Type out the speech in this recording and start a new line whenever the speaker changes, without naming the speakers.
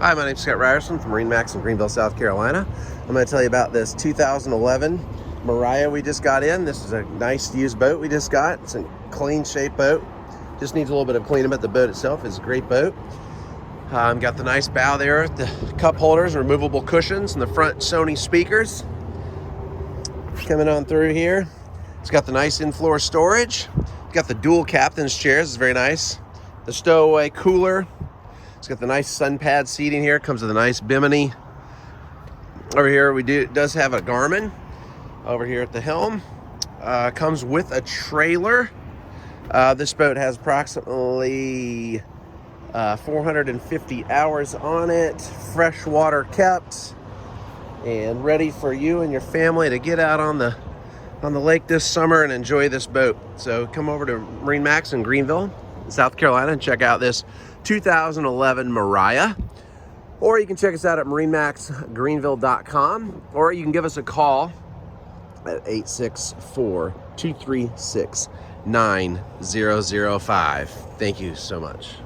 Hi, my name's Scott Ryerson from MarineMax in Greenville, South Carolina. I'm going to tell you about this 2011 Mariah we just got in. This is a nice used boat we just got. It's a clean shape boat. Just needs a little bit of cleanup, but the boat itself is a great boat. Got the nice bow there, the cup holders, removable cushions, and the front Sony speakers. Coming on through here. It's got the nice in-floor storage. Got the dual captain's chairs, it's very nice. The stowaway cooler. It's got the nice sun pad seating here. Comes with a nice bimini. Over here it does have a Garmin. Over here at the helm. Comes with a trailer. This boat has approximately 450 hours on it. Fresh water kept. And ready for you and your family to get out on the lake this summer and enjoy this boat. So come over to MarineMax in Greenville, South Carolina, and check out this 2011 Mariah. Or you can check us out at MarineMaxGreenville.com, or you can give us a call at 864-236-9005. Thank you so much.